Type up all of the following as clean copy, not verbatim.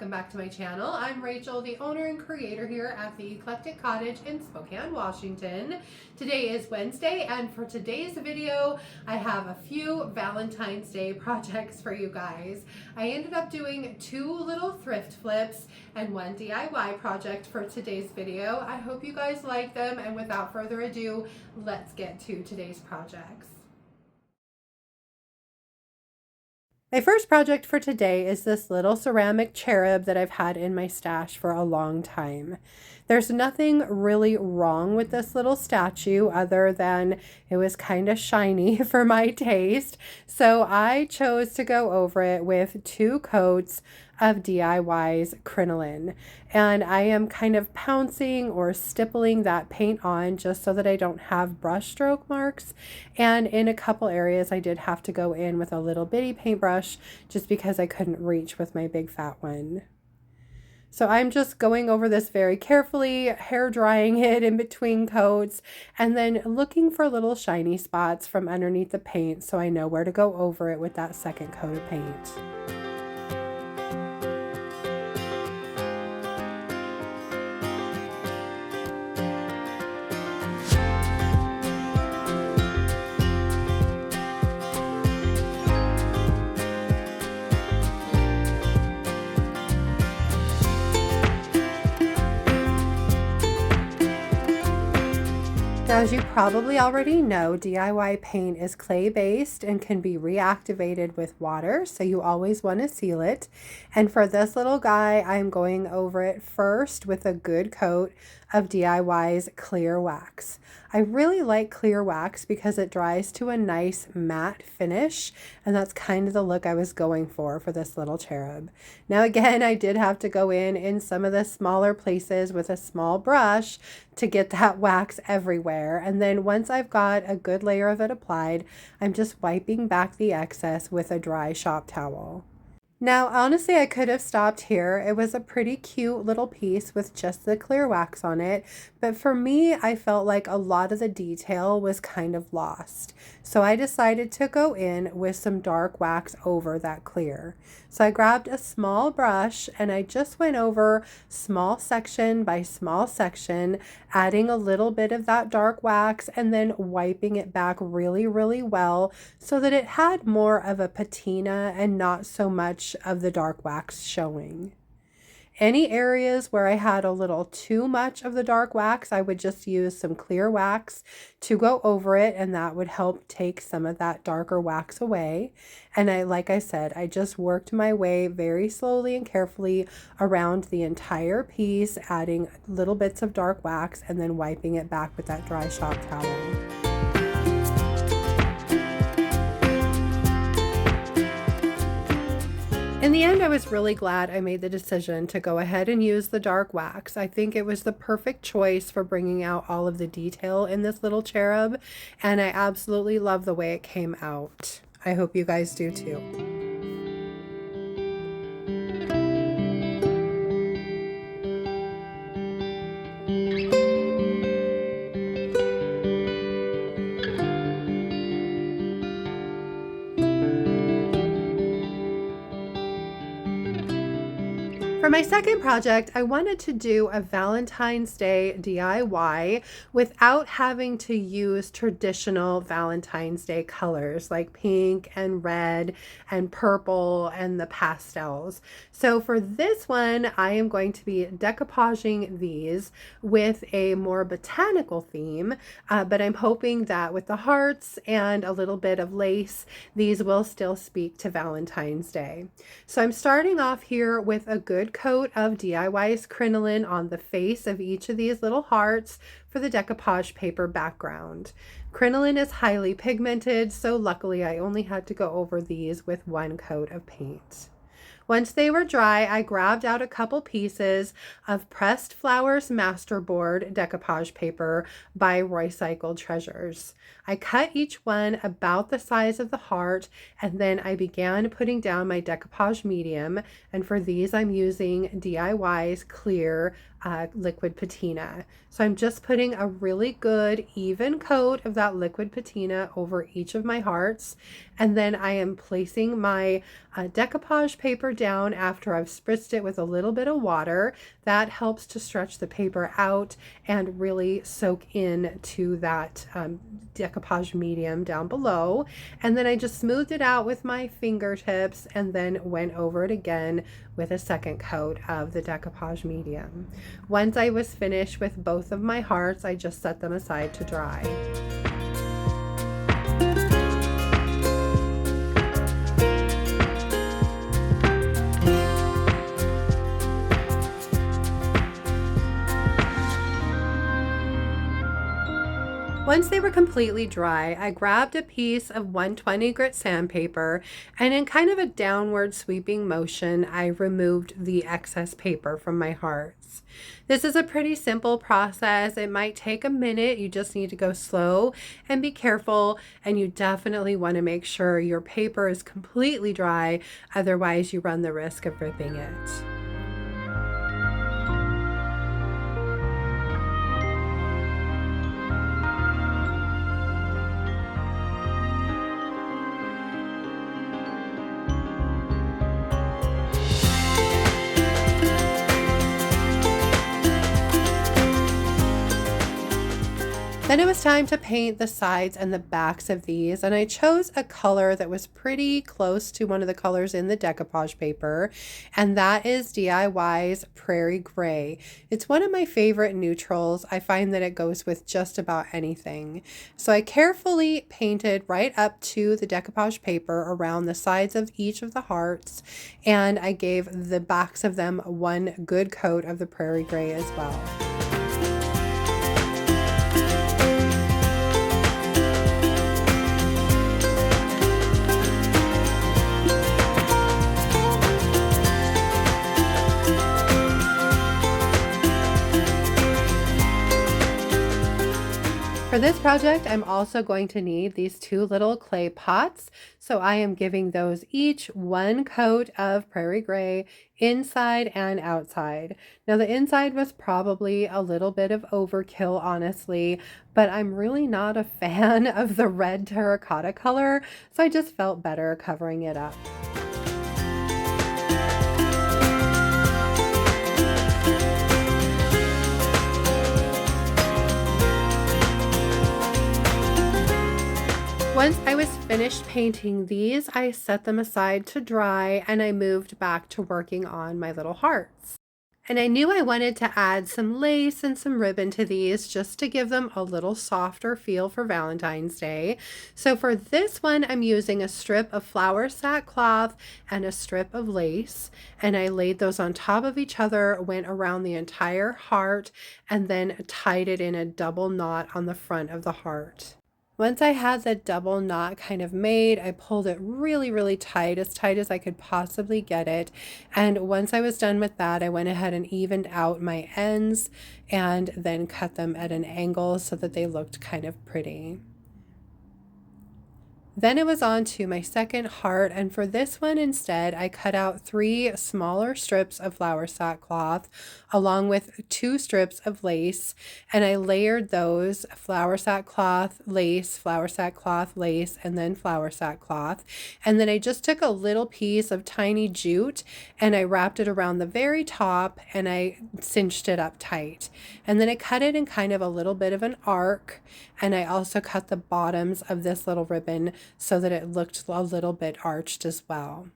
welcome back to my channel. I'm Rachel, the owner and creator here at the Eclectic Cottage in Spokane, Washington. Today is Wednesday, and for today's video, I have a few Valentine's Day projects for you guys. I ended up doing 2 little thrift flips and 1 DIY project for today's video. I hope you guys like them, and without further ado, let's get to today's projects. My first project for today is this little ceramic cherub that I've had in my stash for a long time. There's nothing really wrong with this little statue other than it was kind of shiny for my taste. So I chose to go over it with 2 coats of DIY's Crinoline. And I am kind of pouncing or stippling that paint on just so that I don't have brush stroke marks. And in a couple areas I did have to go in with a little bitty paintbrush just because I couldn't reach with my big fat one. So I'm just going over this very carefully, hair drying it in between coats, and then looking for little shiny spots from underneath the paint so I know where to go over it with that second coat of paint. As you probably already know, DIY paint is clay-based and can be reactivated with water, so you always want to seal it. And for this little guy, I'm going over it first with a good coat of DIY's clear wax. I really like clear wax because it dries to a nice matte finish, and that's kind of the look I was going for this little cherub. Now again, I did have to go in some of the smaller places with a small brush to get that wax everywhere, and then once I've got a good layer of it applied, I'm just wiping back the excess with a dry shop towel. Now, honestly, I could have stopped here. It was a pretty cute little piece with just the clear wax on it, but for me, I felt like a lot of the detail was kind of lost. So I decided to go in with some dark wax over that clear. So I grabbed a small brush and I just went over small section by small section, adding a little bit of that dark wax and then wiping it back really, really well so that it had more of a patina and not so much of the dark wax showing. Any areas where I had a little too much of the dark wax, I would just use some clear wax to go over it, and that would help take some of that darker wax away. And like I said, I just worked my way very slowly and carefully around the entire piece, adding little bits of dark wax and then wiping it back with that dry shop towel. In the end, I was really glad I made the decision to go ahead and use the dark wax. I think it was the perfect choice for bringing out all of the detail in this little cherub, and I absolutely love the way it came out. I hope you guys do too. For my second project, I wanted to do a Valentine's Day DIY without having to use traditional Valentine's Day colors like pink and red and purple and the pastels. So for this one, I am going to be decoupaging these with a more botanical theme, but I'm hoping that with the hearts and a little bit of lace, these will still speak to Valentine's Day. So I'm starting off here with a good coat of DIY's Crinoline on the face of each of these little hearts for the decoupage paper background. Crinoline is highly pigmented, so luckily I only had to go over these with 1 coat of paint. Once they were dry, I grabbed out a couple pieces of Pressed Flowers Masterboard decoupage paper by Roycycled Treasures. I cut each one about the size of the heart, and then I began putting down my decoupage medium, and for these I'm using DIY's clear liquid patina. So I'm just putting a really good even coat of that liquid patina over each of my hearts. And then I am placing my decoupage paper down after I've spritzed it with a little bit of water. That helps to stretch the paper out and really soak in to that decoupage medium down below. And then I just smoothed it out with my fingertips and then went over it again with a second coat of the decoupage medium. Once I was finished with both of my hearts, I just set them aside to dry. Once they were completely dry, I grabbed a piece of 120 grit sandpaper and in kind of a downward sweeping motion, I removed the excess paper from my hearts. This is a pretty simple process. It might take a minute. You just need to go slow and be careful, and you definitely want to make sure your paper is completely dry. Otherwise, you run the risk of ripping it. Then it was time to paint the sides and the backs of these, and I chose a color that was pretty close to one of the colors in the decoupage paper, and that is DIY's Prairie Gray. It's one of my favorite neutrals. I find that it goes with just about anything. So I carefully painted right up to the decoupage paper around the sides of each of the hearts, and I gave the backs of them one good coat of the Prairie Gray as well. For this project, I'm also going to need these two little clay pots. So I am giving those each one coat of Prairie Gray inside and outside. Now the inside was probably a little bit of overkill, honestly, but I'm really not a fan of the red terracotta color, so I just felt better covering it up. Once I was finished painting these, I set them aside to dry and I moved back to working on my little hearts. And I knew I wanted to add some lace and some ribbon to these just to give them a little softer feel for Valentine's Day. So for this one, I'm using a strip of flower sackcloth and a strip of lace. And I laid those on top of each other, went around the entire heart, and then tied it in a double knot on the front of the heart. Once I had the double knot kind of made, I pulled it really, really tight as I could possibly get it. And once I was done with that, I went ahead and evened out my ends and then cut them at an angle so that they looked kind of pretty. Then it was on to my second heart, and for this one instead, I cut out 3 smaller strips of flower sackcloth along with 2 strips of lace, and I layered those flower sackcloth, lace, and then flower sackcloth. And then I just took a little piece of tiny jute and I wrapped it around the very top and I cinched it up tight. And then I cut it in kind of a little bit of an arc, and I also cut the bottoms of this little ribbon so that it looked a little bit arched as well.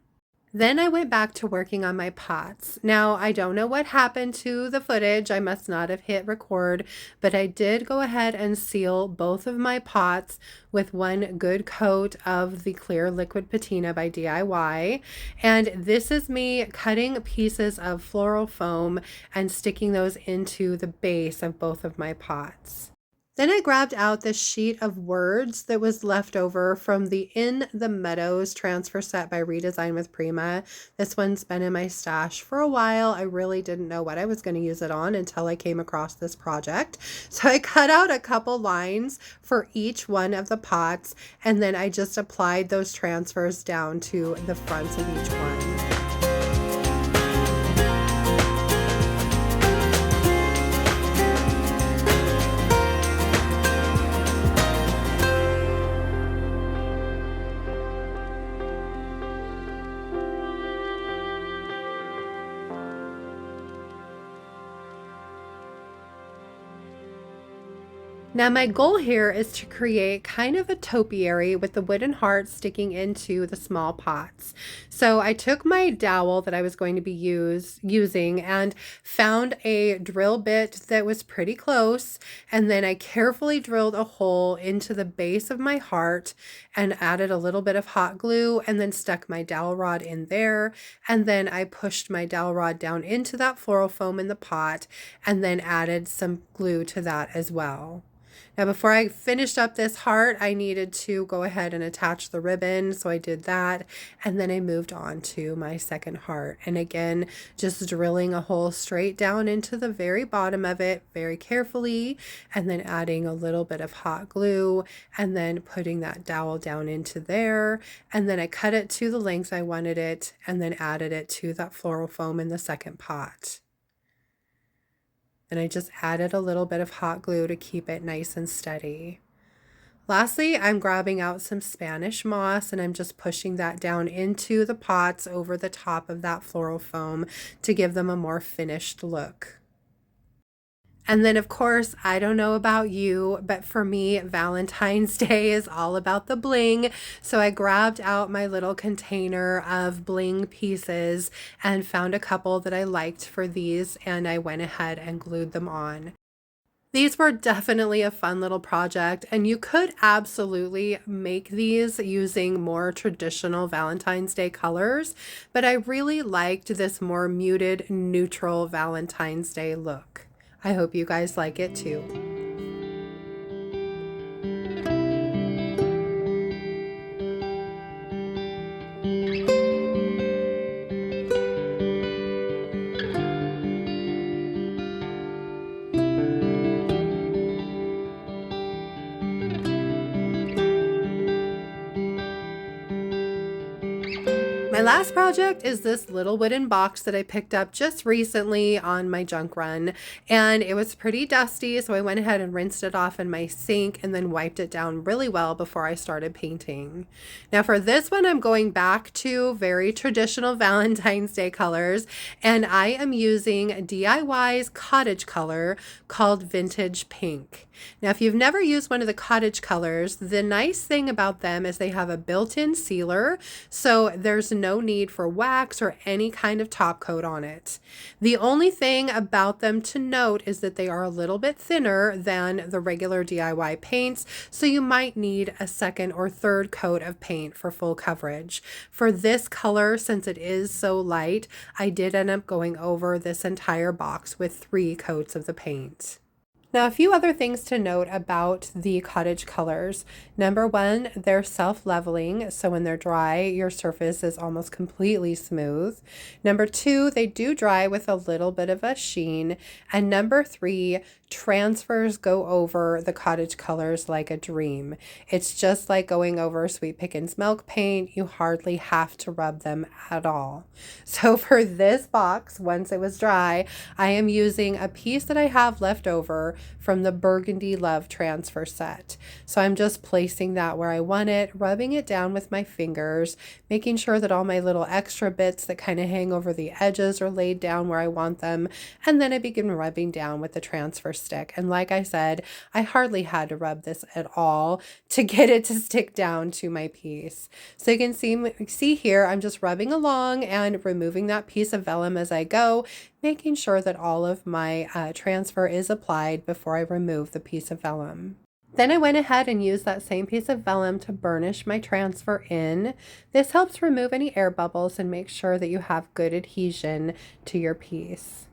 Then I went back to working on my pots. Now, I don't know what happened to the footage. I must not have hit record, but I did go ahead and seal both of my pots with one good coat of the clear liquid patina by DIY. And this is me cutting pieces of floral foam and sticking those into the base of both of my pots. Then I grabbed out this sheet of words that was left over from the In the Meadows transfer set by Redesign with Prima. This one's been in my stash for a while. I really didn't know what I was going to use it on until I came across this project. So I cut out a couple lines for each one of the pots, and then I just applied those transfers down to the fronts of each one. Now my goal here is to create kind of a topiary with the wooden heart sticking into the small pots. So I took my dowel that I was going to be using and found a drill bit that was pretty close, and then I carefully drilled a hole into the base of my heart and added a little bit of hot glue and then stuck my dowel rod in there, and then I pushed my dowel rod down into that floral foam in the pot and then added some glue to that as well. Now, before I finished up this heart, I needed to go ahead and attach the ribbon. So I did that. And then I moved on to my second heart. And again, just drilling a hole straight down into the very bottom of it very carefully. And then adding a little bit of hot glue and then putting that dowel down into there. And then I cut it to the length I wanted it and then added it to that floral foam in the second pot. And I just added a little bit of hot glue to keep it nice and steady. Lastly, I'm grabbing out some Spanish moss and I'm just pushing that down into the pots over the top of that floral foam to give them a more finished look. And then, of course, I don't know about you, but for me, Valentine's Day is all about the bling. So I grabbed out my little container of bling pieces and found a couple that I liked for these, and I went ahead and glued them on. These were definitely a fun little project, and you could absolutely make these using more traditional Valentine's Day colors, but I really liked this more muted, neutral Valentine's Day look. I hope you guys like it too. My last project is this little wooden box that I picked up just recently on my junk run, and it was pretty dusty, so I went ahead and rinsed it off in my sink and then wiped it down really well before I started painting. Now for this one, I'm going back to very traditional Valentine's Day colors, and I am using DIY's Cottage color called Vintage Pink. Now, if you've never used one of the Cottage colors, the nice thing about them is they have a built-in sealer, so there's no need for wax or any kind of top coat on it. The only thing about them to note is that they are a little bit thinner than the regular DIY paints, so you might need a second or third coat of paint for full coverage. For this color, since it is so light, I did end up going over this entire box with 3 coats of the paint. Now, a few other things to note about the Cottage colors. Number one, they're self-leveling, so when they're dry, your surface is almost completely smooth. Number two, they do dry with a little bit of a sheen. And number three, transfers go over the Cottage colors like a dream. It's just like going over Sweet Pickins milk paint. You hardly have to rub them at all. So for this box, once it was dry, I am using a piece that I have left over from the Burgundy Love Transfer set. So I'm just placing that where I want it, rubbing it down with my fingers, making sure that all my little extra bits that kind of hang over the edges are laid down where I want them, and then I begin rubbing down with the transfer stick. And like I said, I hardly had to rub this at all to get it to stick down to my piece. So you can see here, I'm just rubbing along and removing that piece of vellum as I go, making sure that all of my transfer is applied before I remove the piece of vellum. Then I went ahead and used that same piece of vellum to burnish my transfer in. This helps remove any air bubbles and make sure that you have good adhesion to your piece.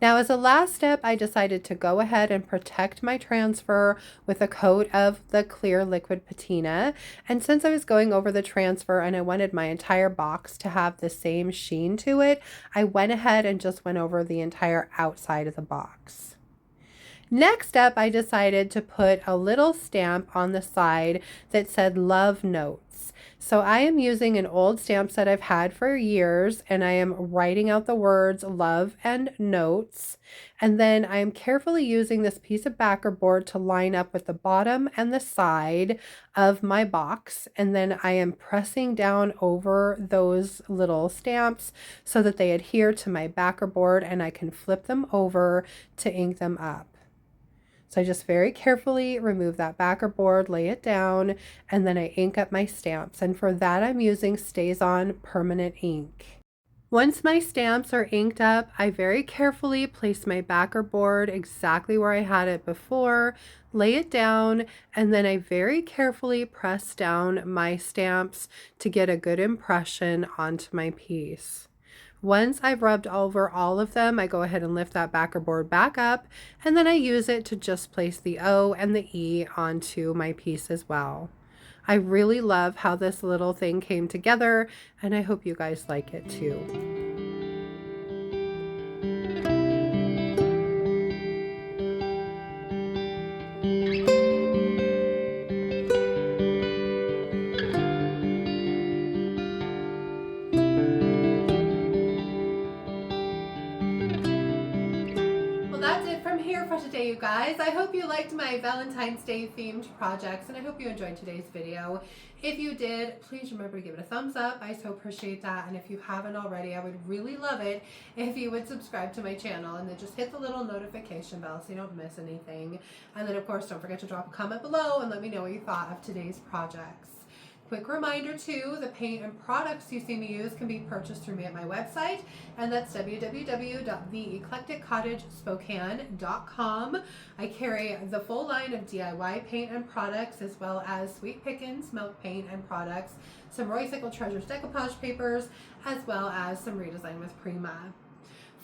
Now, as a last step, I decided to go ahead and protect my transfer with a coat of the clear liquid patina. And since I was going over the transfer and I wanted my entire box to have the same sheen to it, I went ahead and just went over the entire outside of the box. Next up, I decided to put a little stamp on the side that said Love Notes. So I am using an old stamp set I've had for years, and I am writing out the words love and notes. And then I am carefully using this piece of backer board to line up with the bottom and the side of my box. And then I am pressing down over those little stamps so that they adhere to my backer board and I can flip them over to ink them up. So I just very carefully remove that backer board, lay it down, and then I ink up my stamps. And for that, I'm using StazOn permanent ink. Once my stamps are inked up, I very carefully place my backer board exactly where I had it before, lay it down, and then I very carefully press down my stamps to get a good impression onto my piece. Once I've rubbed over all of them, I go ahead and lift that backer board back up, and then I use it to just place the O and the E onto my piece as well. I really love how this little thing came together, and I hope you guys like it too. That's it from here for today, you guys. I hope you liked my Valentine's Day themed projects, and I hope you enjoyed today's video. If you did, please remember to give it a thumbs up. I so appreciate that. And if you haven't already, I would really love it if you would subscribe to my channel and then just hit the little notification bell so you don't miss anything. And then of course, don't forget to drop a comment below and let me know what you thought of today's projects. Quick reminder too, the paint and products you see me use can be purchased through me at my website, and that's www.theeclecticcottagespokane.com. I carry the full line of DIY paint and products, as well as Sweet Pickins milk paint and products, some Roycycled Treasures decoupage papers, as well as some Redesign with Prima.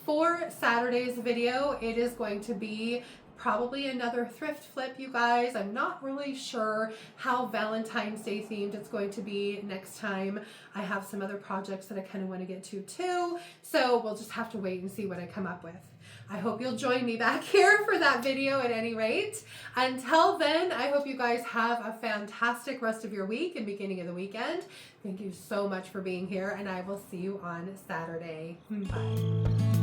For Saturday's video, it is going to be probably another thrift flip, you guys. I'm not really sure how Valentine's Day themed it's going to be next time. I have some other projects that I kind of want to get to too, so we'll just have to wait and see what I come up with. I hope you'll join me back here for that video at any rate. Until then, I hope you guys have a fantastic rest of your week and beginning of the weekend. Thank you so much for being here, and I will see you on Saturday. Bye.